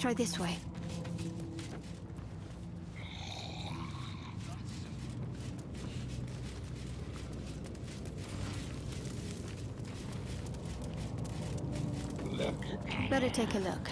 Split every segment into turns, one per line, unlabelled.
Let's try this way. Better take a look.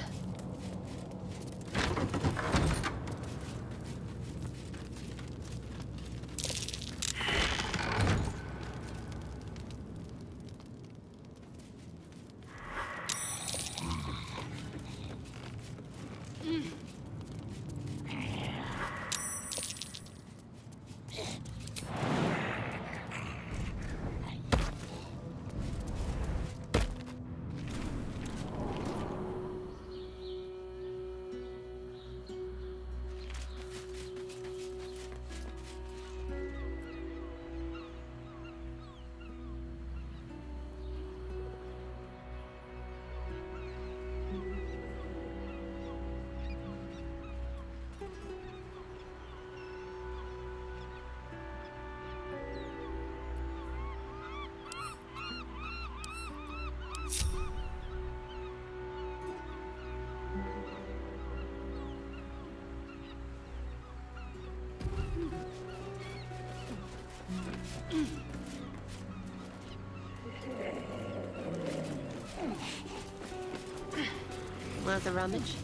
Worth a rummage?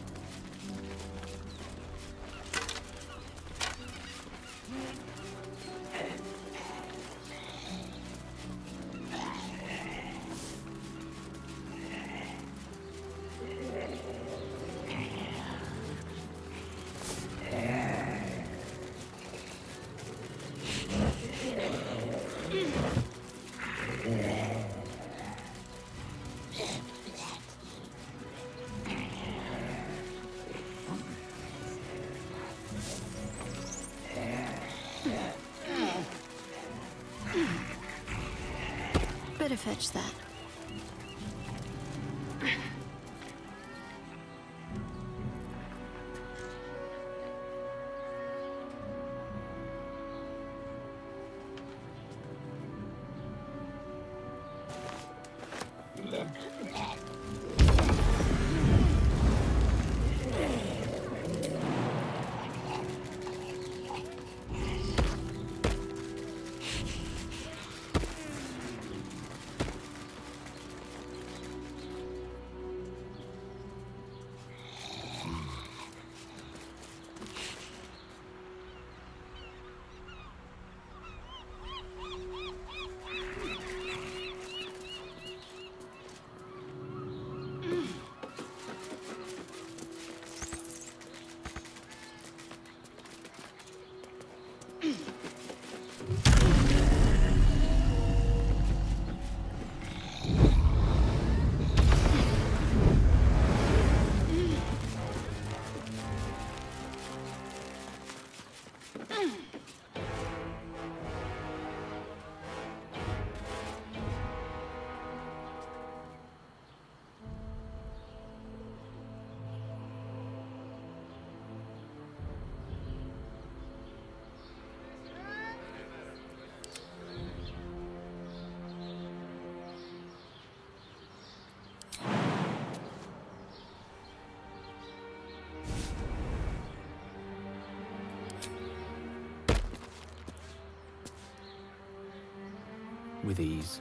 Better fetch that.
With ease.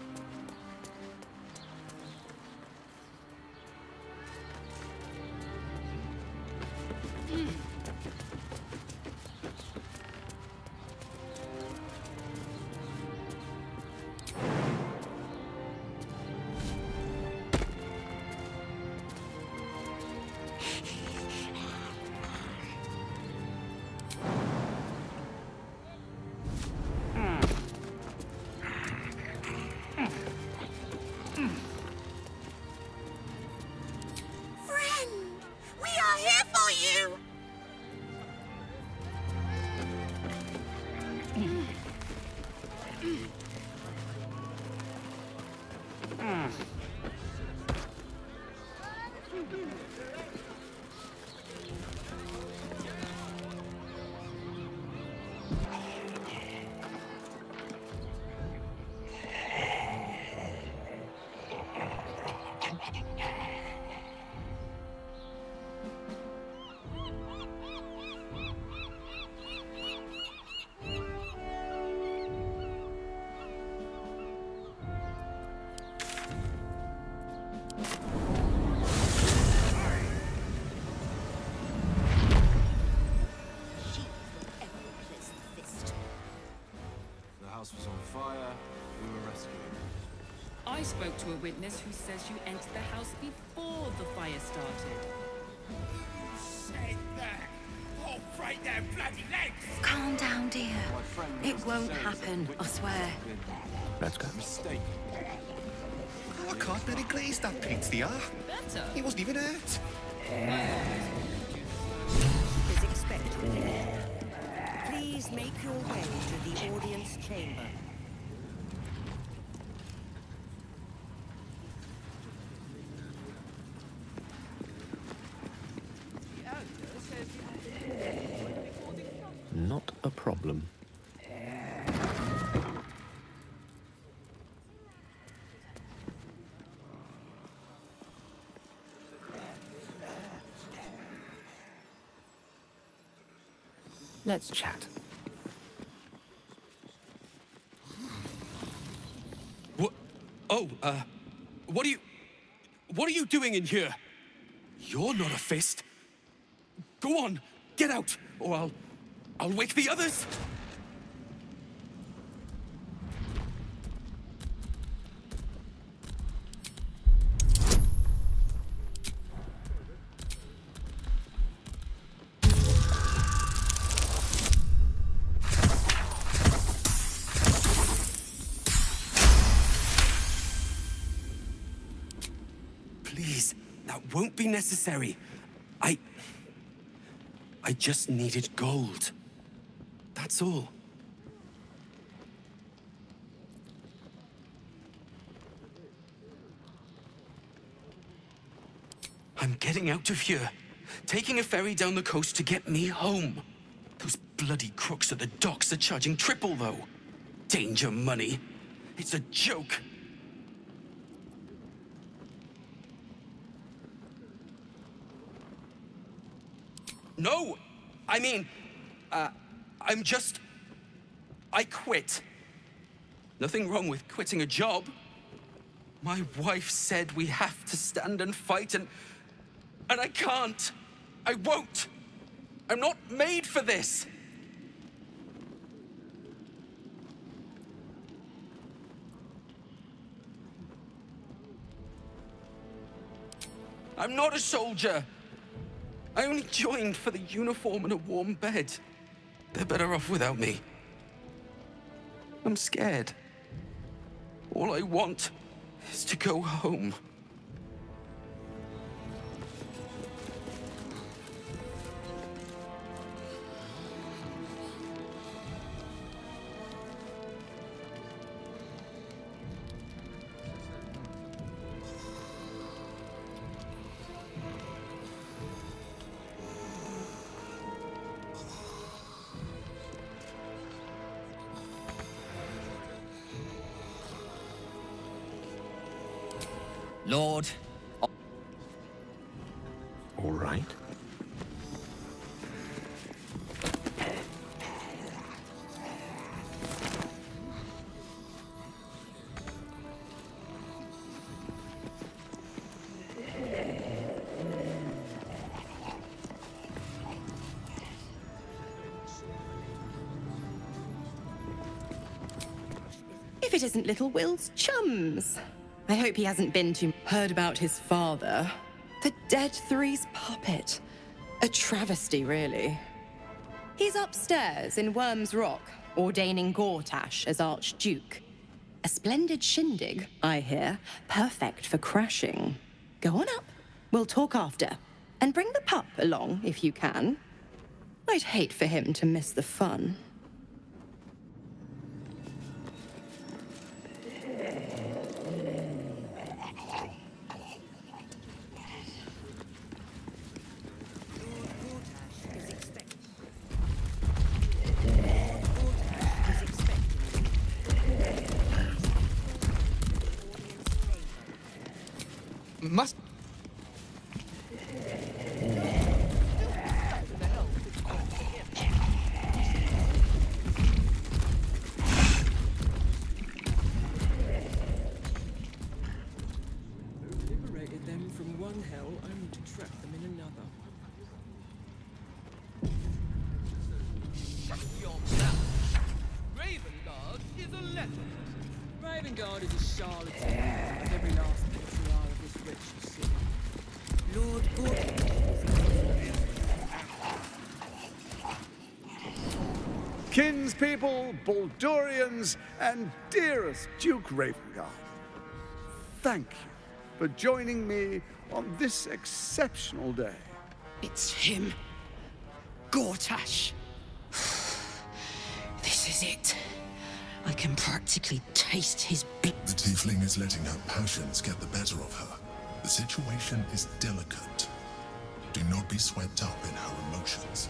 fire, we were rescued.
I spoke to a witness who says you entered the house before the fire started.
Said that! I'll break their bloody legs!
Calm down, dear.
My friend
It
was
won't
the
happen, I swear.
Let's go.
Mistake.
Oh, I can't believe glaze that paints the art.
Better.
He wasn't even hurt.
Is expected. Please make your way to the audience chamber.
Not a problem. Let's chat.
What? Oh, what are you doing in here? You're not a fist. Go on, get out, or I'll wake the others. Please, that won't be necessary. I just needed gold. That's all. I'm getting out of here. Taking a ferry down the coast to get me home. Those bloody crooks at the docks are charging triple, though. Danger money. It's a joke. No! I mean, I quit. Nothing wrong with quitting a job. My wife said we have to stand and fight, and I can't. I won't. I'm not made for this. I'm not a soldier. I only joined for the uniform and a warm bed. They're better off without me. I'm scared. All I want is to go home.
Lord.
All right.
If it isn't little Will's chums. I hope he hasn't been too... Heard about his father. The Dead Three's puppet. A travesty, really. He's upstairs in Worm's Rock, ordaining Gortash as Archduke. A splendid shindig, I hear. Perfect for crashing. Go on up. We'll talk after. And bring the pup along, if you can. I'd hate for him to miss the fun.
Must...
Liberated them from one hell, only to trap them in another.
Shut your mouth! Ravenguard is a letter.
Ravengard is a charlatan, like every last patriarch of this wretched city.
Lord Gordon.
Kinspeople, Baldurians, and dearest Duke Ravengard, thank you for joining me on this exceptional day.
It's him. Gortash. This is it. I can practically taste his blood.
The tiefling is letting her passions get the better of her. The situation is delicate. Do not be swept up in her emotions.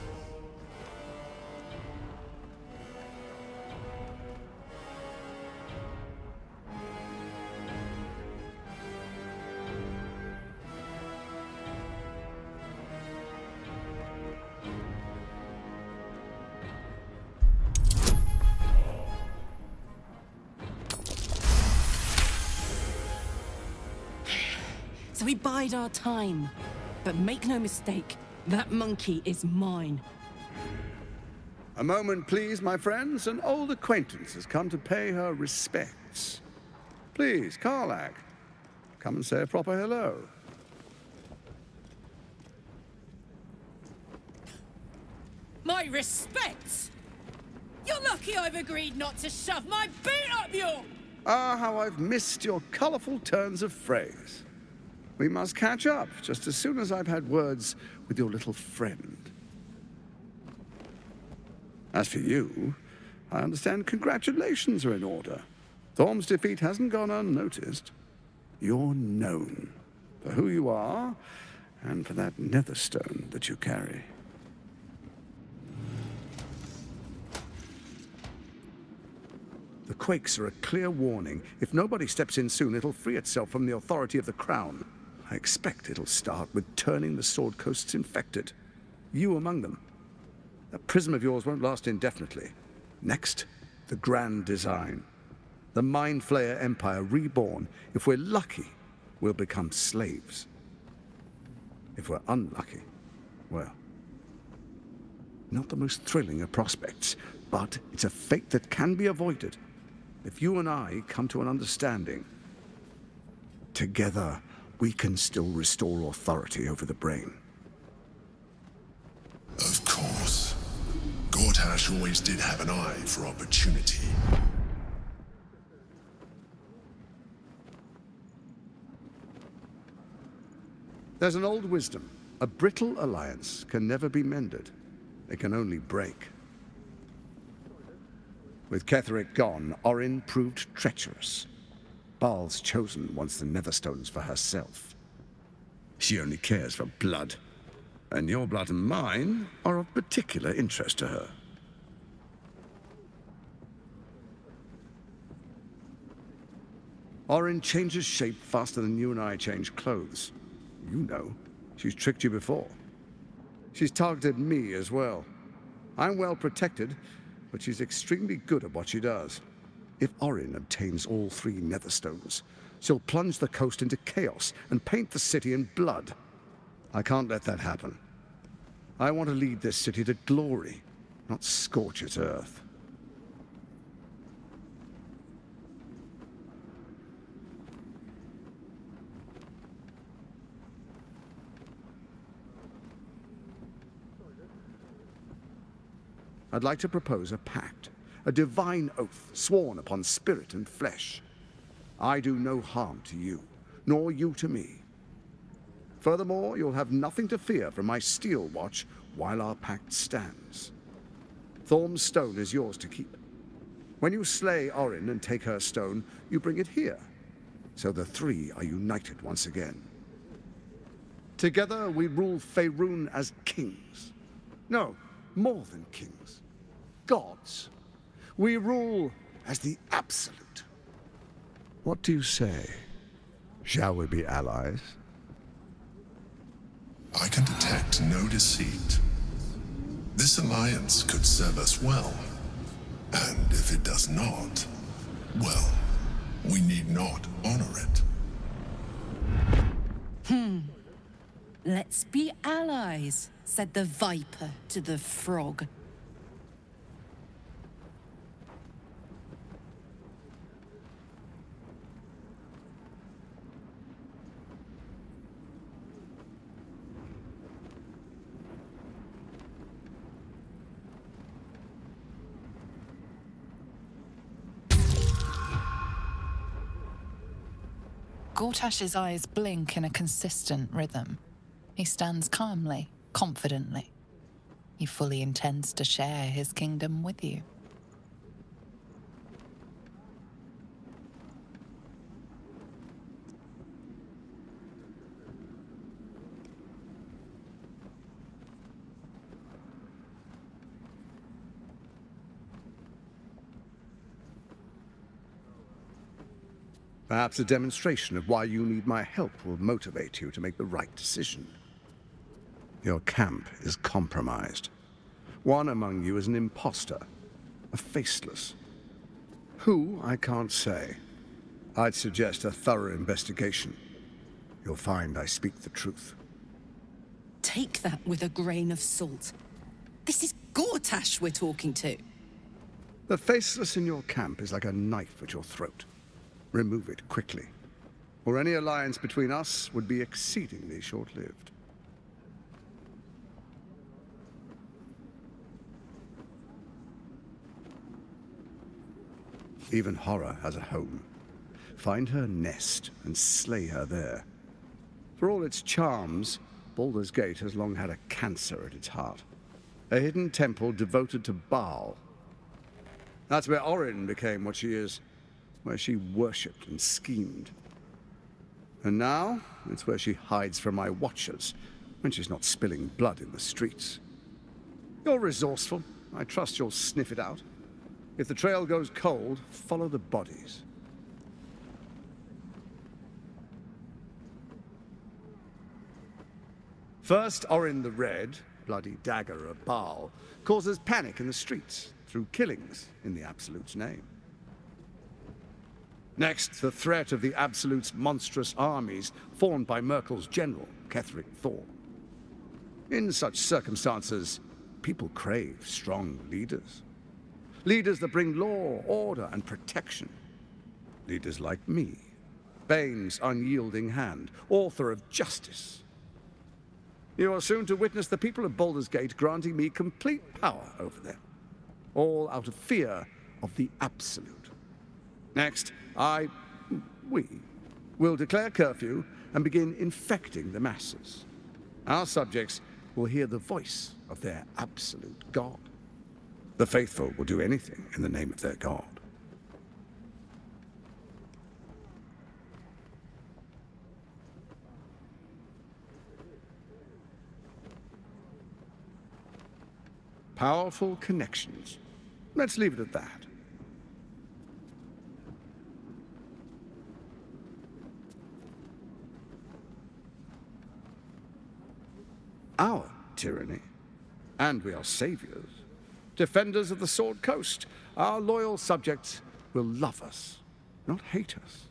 So we bide our time. But make no mistake, that monkey is mine.
A moment, please, my friends. An old acquaintance has come to pay her respects. Please, Karlach, come and say a proper hello.
My respects! You're lucky I've agreed not to shove my boot up you!
Ah, how I've missed your colourful turns of phrase. We must catch up just as soon as I've had words with your little friend. As for you, I understand congratulations are in order. Thorm's defeat hasn't gone unnoticed. You're known for who you are and for that netherstone that you carry. The quakes are a clear warning. If nobody steps in soon, it'll free itself from the authority of the crown. I expect it'll start with turning the Sword Coasts infected. You among them. That prism of yours won't last indefinitely. Next, the grand design. The Mind Flayer Empire reborn. If we're lucky, we'll become slaves. If we're unlucky, well, not the most thrilling of prospects, but it's a fate that can be avoided if you and I come to an understanding. Together, we can still restore authority over the brain.
Of course. Gortash always did have an eye for opportunity.
There's an old wisdom. A brittle alliance can never be mended. It can only break. With Ketheric gone, Orin proved treacherous. Baal's chosen wants the Netherstones for herself. She only cares for blood. And your blood and mine are of particular interest to her. Orin changes shape faster than you and I change clothes. You know, she's tricked you before. She's targeted me as well. I'm well protected, but she's extremely good at what she does. If Orin obtains all 3 Netherstones, she'll plunge the coast into chaos and paint the city in blood. I can't let that happen. I want to lead this city to glory, not scorch its earth. I'd like to propose a pact, a divine oath sworn upon spirit and flesh. I do no harm to you, nor you to me. Furthermore, you'll have nothing to fear from my steel watch while our pact stands. Thorm's stone is yours to keep. When you slay Orin and take her stone, you bring it here, so the 3 are united once again. Together we rule Faerun as kings. No, more than kings. Gods. We rule as the absolute. What do you say? Shall we be allies?
I can detect no deceit. This alliance could serve us well. And if it does not, well, we need not honor it.
Let's be allies, said the viper to the frog.
Gortash's eyes blink in a consistent rhythm. He stands calmly, confidently. He fully intends to share his kingdom with you.
Perhaps a demonstration of why you need my help will motivate you to make the right decision. Your camp is compromised. One among you is an imposter, a faceless. Who, I can't say. I'd suggest a thorough investigation. You'll find I speak the truth.
Take that with a grain of salt. This is Gortash we're talking to.
The faceless in your camp is like a knife at your throat. Remove it quickly, or any alliance between us would be exceedingly short-lived. Even horror has a home. Find her nest and slay her there. For all its charms, Baldur's Gate has long had a cancer at its heart. A hidden temple devoted to Baal. That's where Orin became what she is, where she worshipped and schemed. And now, it's where she hides from my watchers, when she's not spilling blood in the streets. You're resourceful. I trust you'll sniff it out. If the trail goes cold, follow the bodies. First, Orin the Red, bloody dagger of Baal, causes panic in the streets through killings in the Absolute's name. Next, the threat of the Absolute's monstrous armies formed by Merkel's general, Ketheric Thor. In such circumstances, people crave strong leaders. Leaders that bring law, order, and protection. Leaders like me, Bane's unyielding hand, author of Justice. You are soon to witness the people of Baldur's Gate granting me complete power over them, all out of fear of the Absolute. Next, we will declare curfew and begin infecting the masses. Our subjects will hear the voice of their absolute God. The faithful will do anything in the name of their God. Powerful connections. Let's leave it at that. Our tyranny, and we are saviors, defenders of the Sword Coast. Our loyal subjects will love us, not hate us.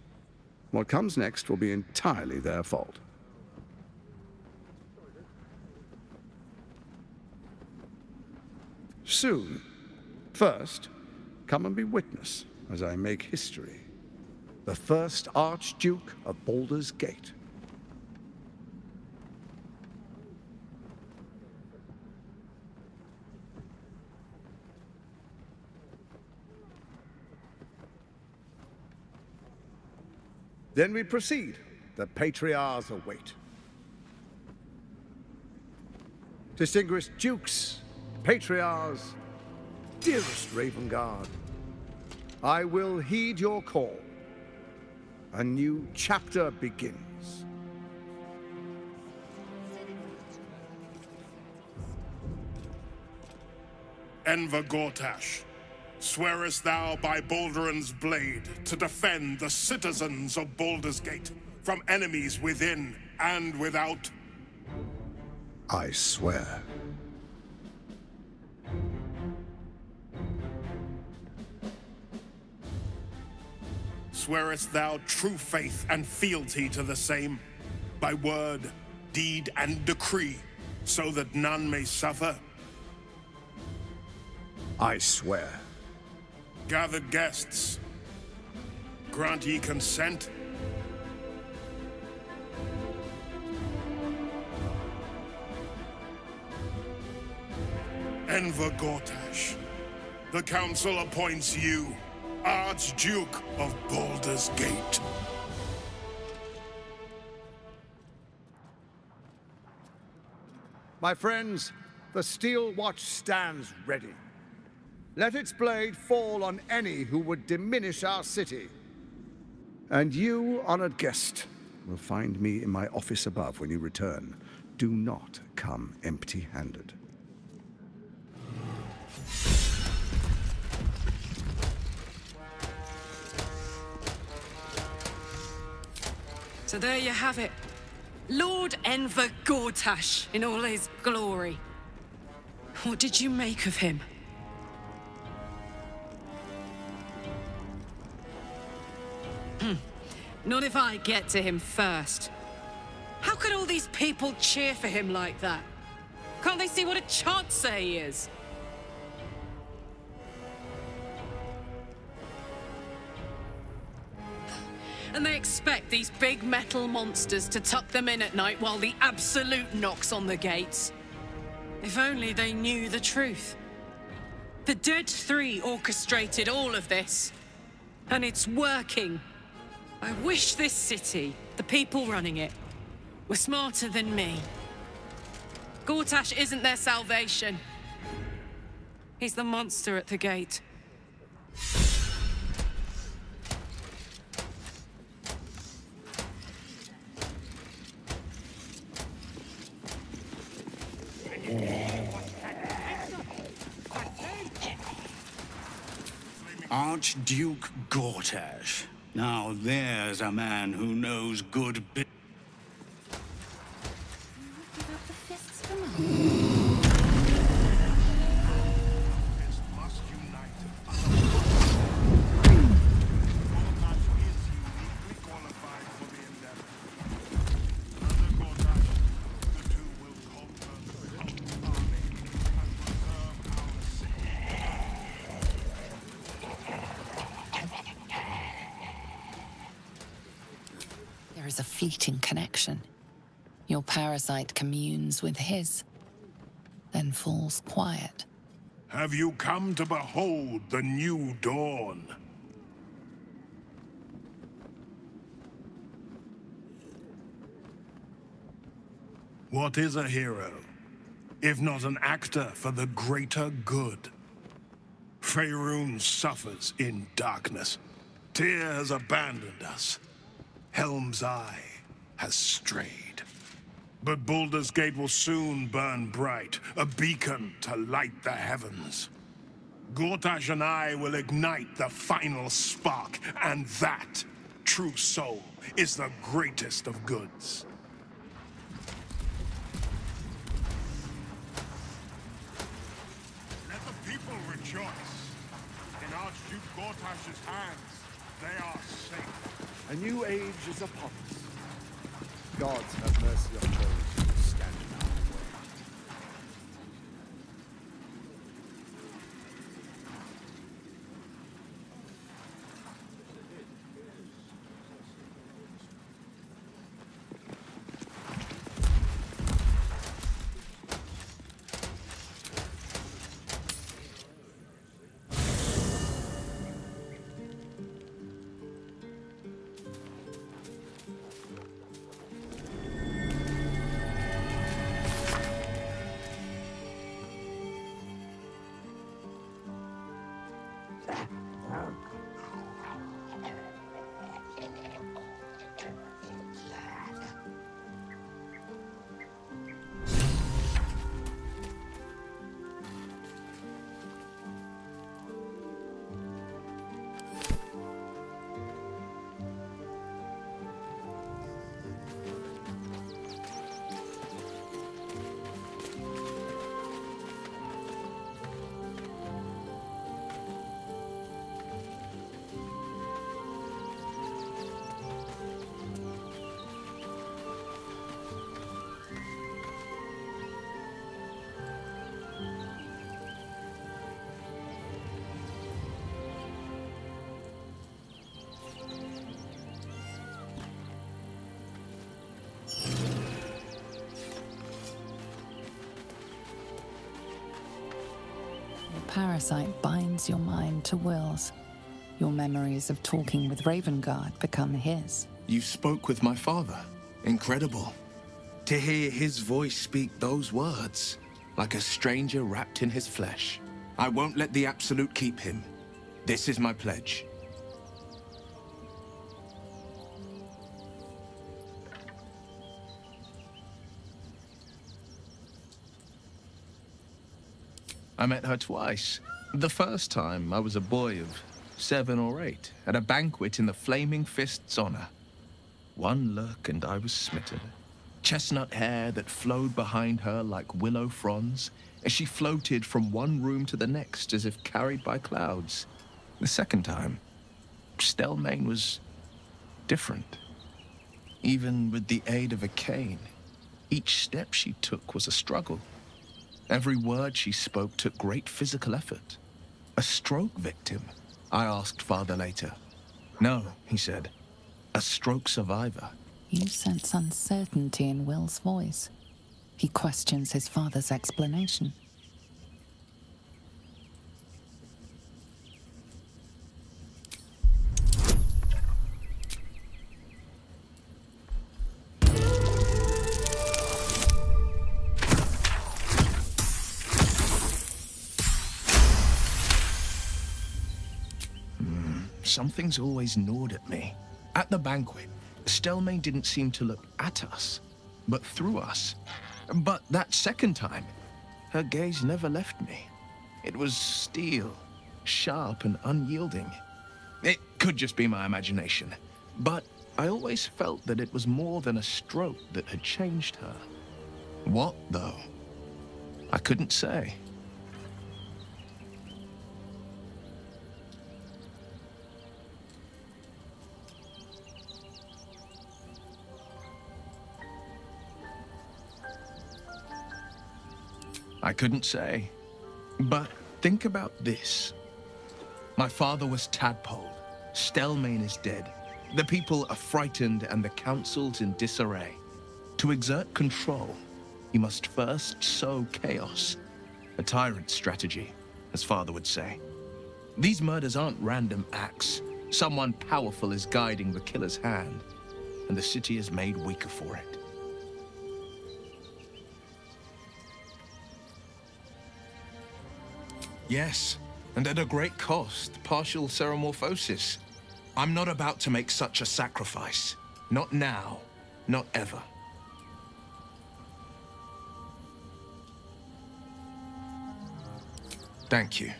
What comes next will be entirely their fault. Soon. First, come and be witness as I make history. The first Archduke of Baldur's Gate. Then we proceed. The patriarchs await. Distinguished dukes, patriarchs, dearest Ravengard, I will heed your call. A new chapter begins.
Enver Gortash, swearest thou by Balduran's blade to defend the citizens of Baldur's Gate from enemies within and without?
I swear.
Swearest thou true faith and fealty to the same, by word, deed, and decree, so that none may suffer?
I swear.
Gathered guests, grant ye consent? Enver Gortash, the Council appoints you Archduke of Baldur's Gate.
My friends, the steel watch stands ready. Let its blade fall on any who would diminish our city. And you, honored guest, will find me in my office above when you return. Do not come empty-handed.
So there you have it. Lord Enver Gortash in all his glory. What did you make of him? Not if I get to him first. How could all these people cheer for him like that? Can't they see what a chancer he is? And they expect these big metal monsters to tuck them in at night while the Absolute knocks on the gates. If only they knew the truth. The Dead Three orchestrated all of this. And it's working. I wish this city, the people running it, were smarter than me. Gortash isn't their salvation. He's the monster at the gate.
Archduke Gortash. Now there's a man who knows good business.
There is a fleeting connection. Your parasite communes with his, then falls quiet.
Have you come to behold the new dawn? What is a hero, if not an actor for the greater good? Faerun suffers in darkness. Tyr has abandoned us. Helm's Eye has strayed. But Baldur's Gate will soon burn bright, a beacon to light the heavens. Gortash and I will ignite the final spark, and that, true soul, is the greatest of goods. Let the people rejoice. In Archduke Gortash's hands, they are safe.
A new age is upon us. Gods have mercy on those who stand in our way.
Parasite binds your mind to Will's. Your memories of talking with Ravengard become his.
You spoke with my father. Incredible. To hear his voice speak those words, like a stranger wrapped in his flesh. I won't let the Absolute keep him. This is my pledge. I met her twice. The first time, I was a boy of 7 or 8, at a banquet in the Flaming Fist's honor. One look and I was smitten. Chestnut hair that flowed behind her like willow fronds, as she floated from one room to the next as if carried by clouds. The second time, Stelmane was different. Even with the aid of a cane, each step she took was a struggle. Every word she spoke took great physical effort. A stroke victim? I asked father later. No, he said. A stroke survivor.
You sense uncertainty in Will's voice. He questions his father's explanation.
Something's always gnawed at me. At the banquet, Stelmane didn't seem to look at us, but through us. But that second time, her gaze never left me. It was steel, sharp and unyielding. It could just be my imagination, but I always felt that it was more than a stroke that had changed her. What, though? I couldn't say. I couldn't say. But think about this. My father was tadpoled. Stelmane is dead. The people are frightened and the council's in disarray. To exert control, you must first sow chaos. A tyrant's strategy, as father would say. These murders aren't random acts. Someone powerful is guiding the killer's hand, and the city is made weaker for it. Yes, and at a great cost, partial ceremorphosis. I'm not about to make such a sacrifice. Not now, not ever. Thank you.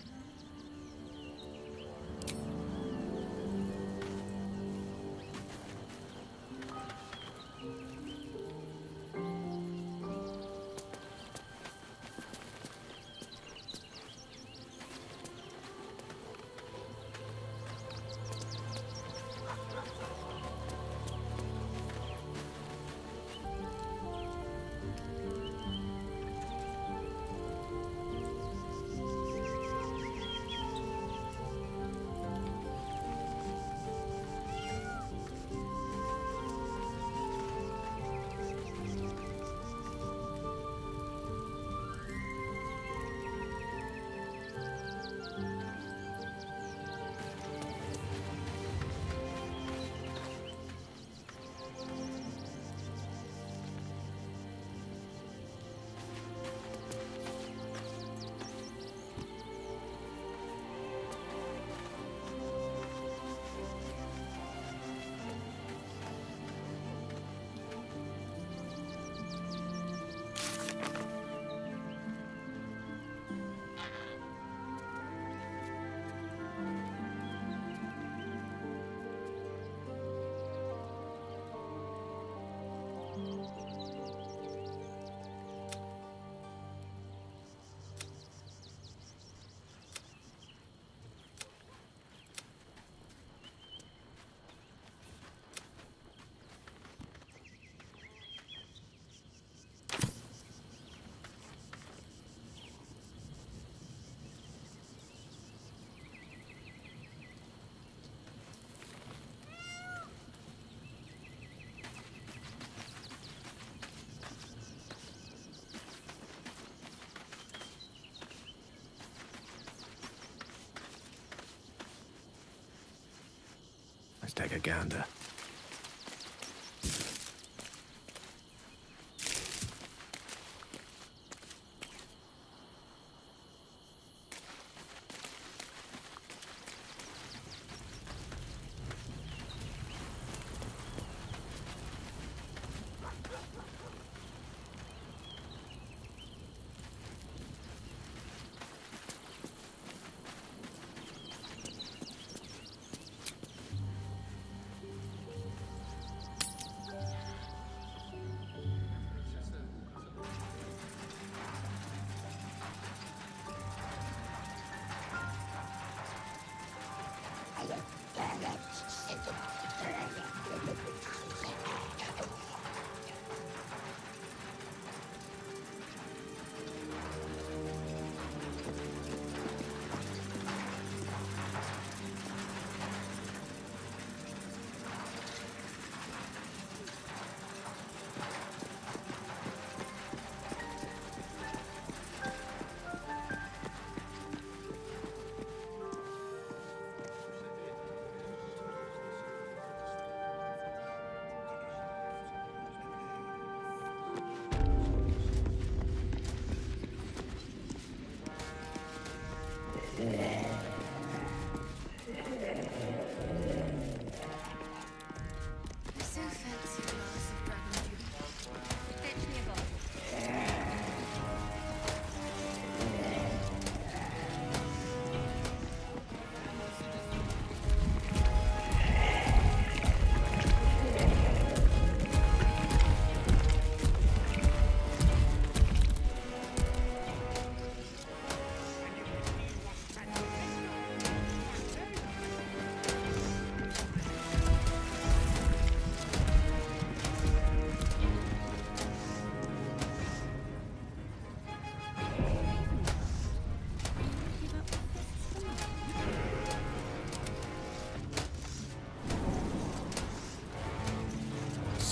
Let's take a gander.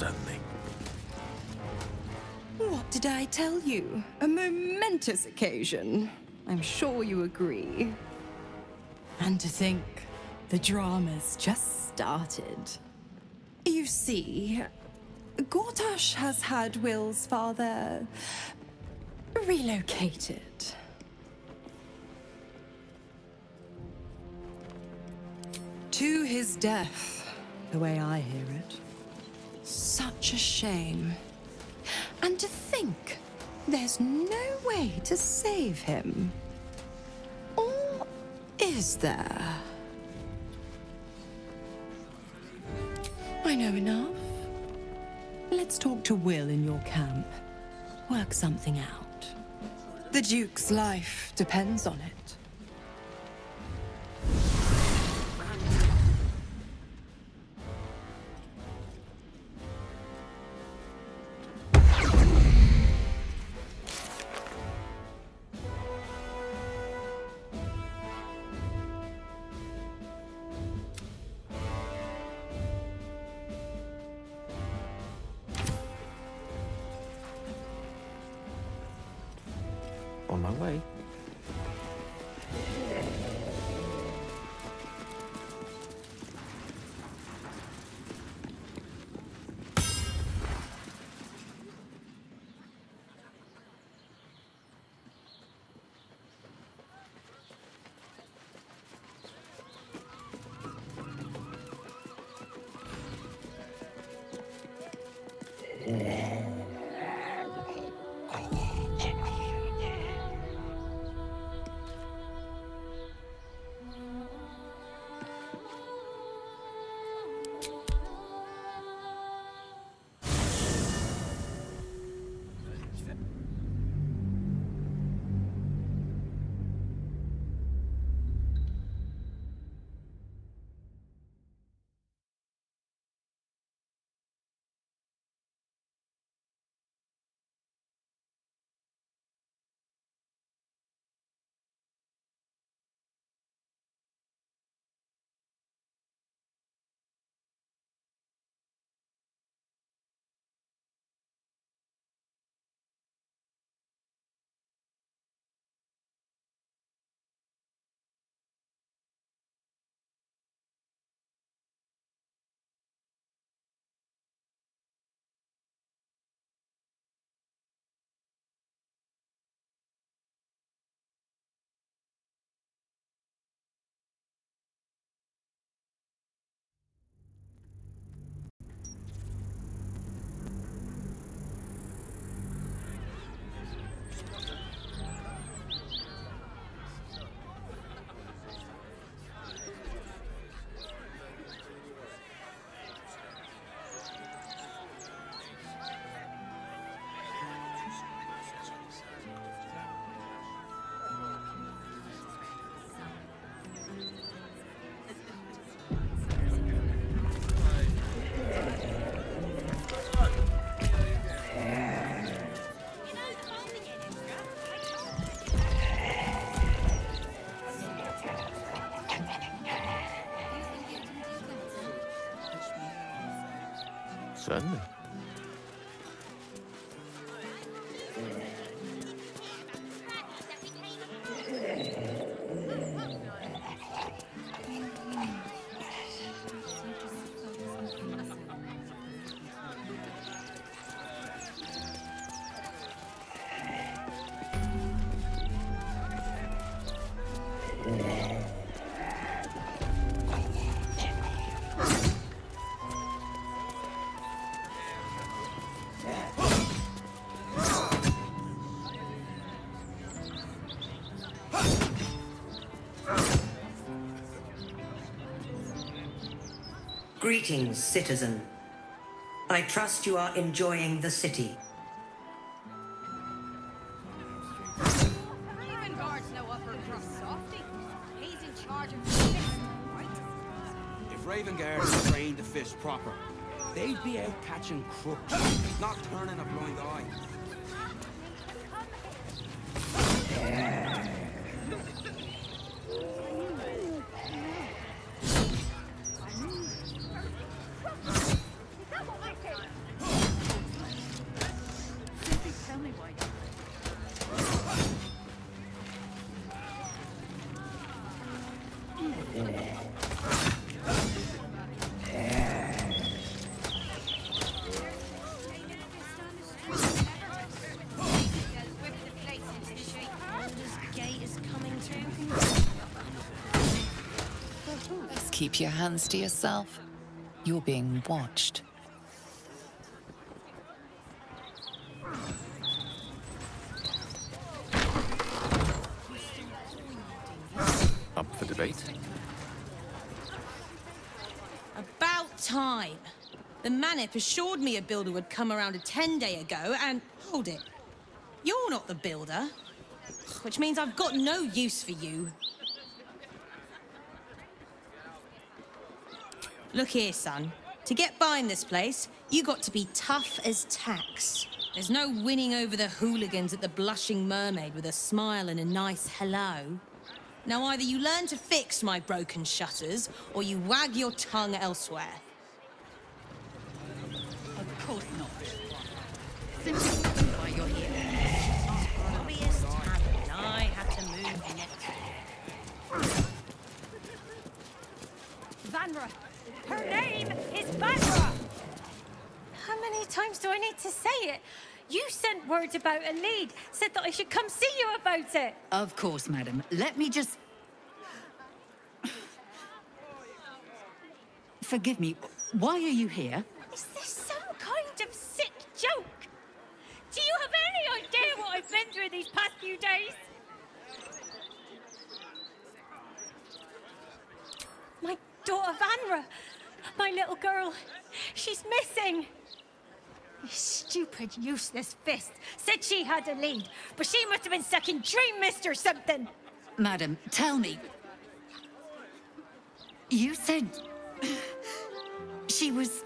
Certainly.
What did I tell you? A momentous occasion. I'm sure you agree. And to think, the drama's just started. You see, Gortash has had Will's father relocated. To his death, the way I hear it. Such a shame. And to think, there's no way to save him. Or is there? I know enough. Let's talk to Will in your camp. Work something out. The Duke's life depends on it.
On my way. Certainly.
Greetings, citizen. I trust you are enjoying the city.
Guard's no upper crust softy. He's in charge of the fish, right?
If Raven Guards were trained to fish proper, they'd be out catching crooks, not turning a blind eye.
Keep your hands to yourself. You're being watched.
Up for debate?
About time. The Manip assured me a builder would come around a 10-day ago, and hold it. You're not the builder. Which means I've got no use for you. Look here, son. To get by in this place, you got to be tough as tacks. There's no winning over the hooligans at the Blushing Mermaid with a smile and a nice hello. Now either you learn to fix my broken shutters, or you wag your tongue elsewhere.
Of course not. Simply why you're here.
Obvious talent. I have to move next.
Vanra! Her name is Vanra! How many times do I need to say it? You sent word about a lead, said that I should come see you about it.
Of course, madam. Let me just... Forgive me, why are you here?
Is this some kind of sick joke? Do you have any idea what I've been through these past few days? My daughter Vanra, my little girl, she's missing. This stupid, useless fist said she had a lead, but she must have been stuck in Dream Mist or something.
Madam, tell me. You said... she was...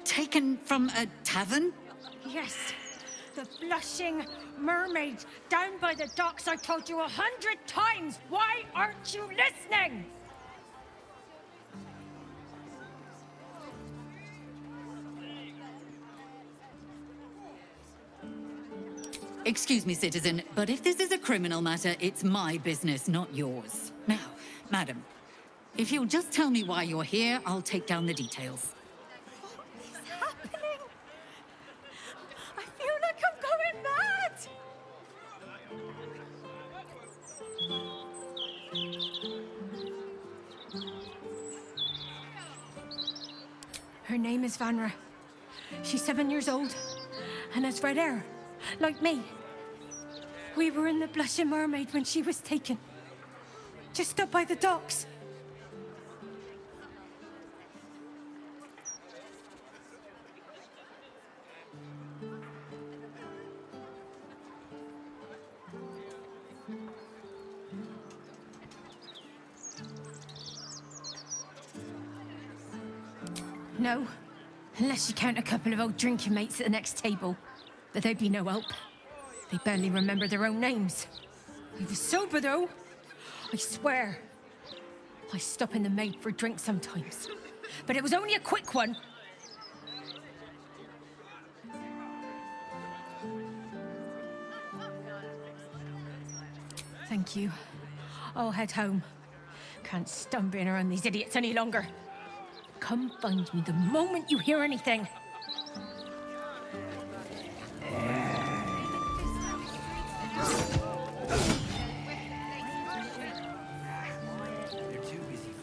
taken from a tavern?
Yes, the Blushing Mermaid, down by the docks I told you 100 times. Why aren't you listening?
Excuse me, citizen, but if this is a criminal matter, it's my business, not yours. Now, madam, if you'll just tell me why you're here, I'll take down the details.
What is happening? I feel like I'm going mad! Her name is Vanra. She's 7 years old and has red hair, like me. We were in the Blushing Mermaid when she was taken. Just up by the docks. No, unless you count a couple of old drinking mates at the next table. But they'd be no help. They barely remember their own names. I was sober, though. I swear. I stop in the maid for a drink sometimes. But it was only a quick one. Thank you. I'll head home. Can't stand being around these idiots any longer. Come find me the moment you hear anything.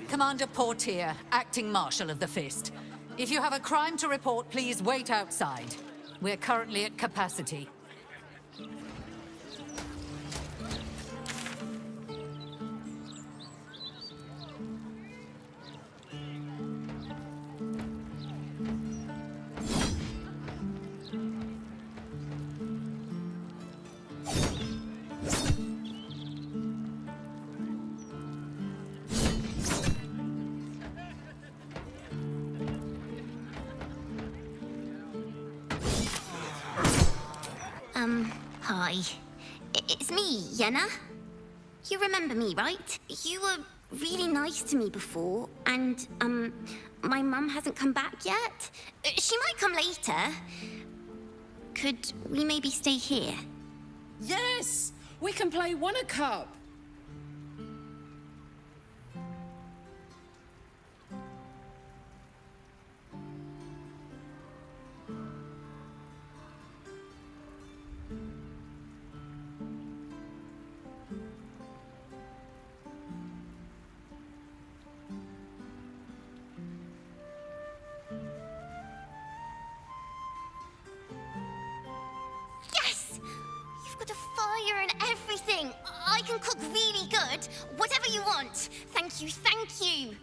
Commander Portier, acting Marshal of the Fist. If you have a crime to report, please wait outside. We're currently at capacity.
Hi. It's me, Yenna. You remember me, right? You were really nice to me before, and, my mum hasn't come back yet. She might come later. Could we maybe stay here?
Yes! We can play One a Cup.
can cook really good. Whatever you want. Thank you, thank you.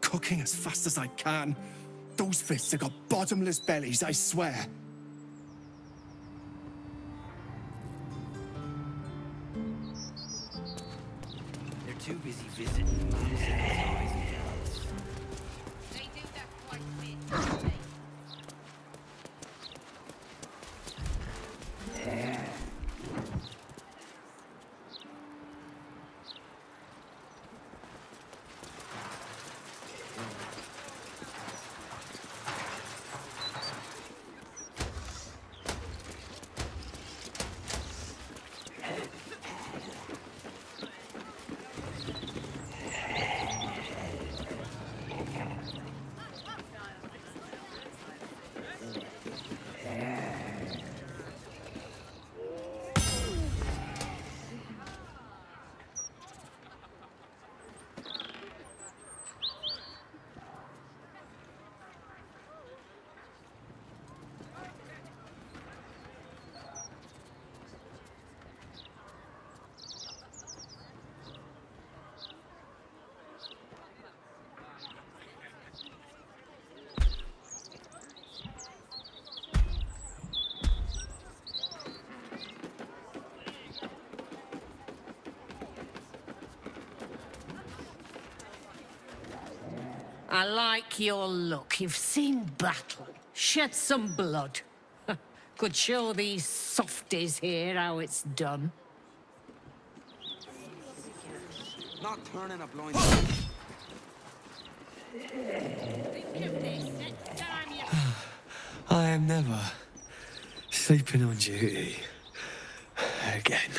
Cooking as fast as I can. Those fists have got bottomless bellies, I swear.
They're too busy visiting mums and eyes and girls.
They do that quite a bit, don't they?
I like your look. You've seen battle, shed some blood. Could show these softies here how it's done.
Not turning a blind
I am never sleeping on duty again.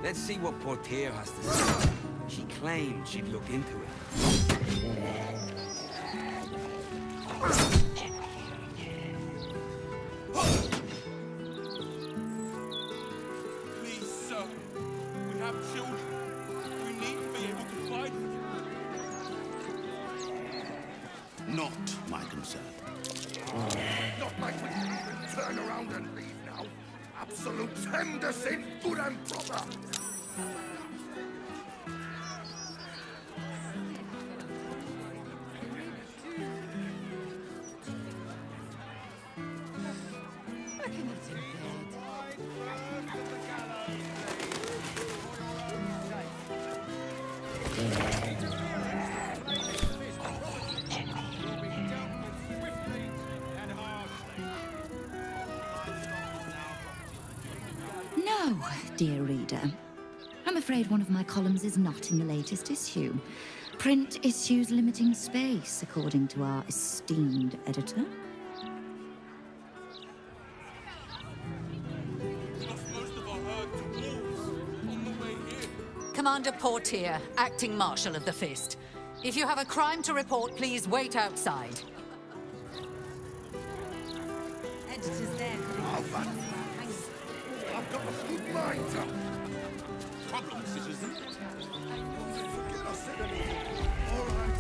Let's see what Portier has to say. She claimed she'd look into it.
Please, sir. We have children. We need to be able to fight for them.
Not my concern.
Not like we can even turn around and leave now. Absolute Henderson, good and proper.
No, dear reader. I'm afraid one of my columns is not in the latest issue. Print issues limiting space, according to our esteemed editor.
Commander Portier, acting marshal of the Fist. If you have a crime to report, please wait outside.
Editor's there.
I've got a good mind.
Problem, citizen.
Forget I said anything. All right.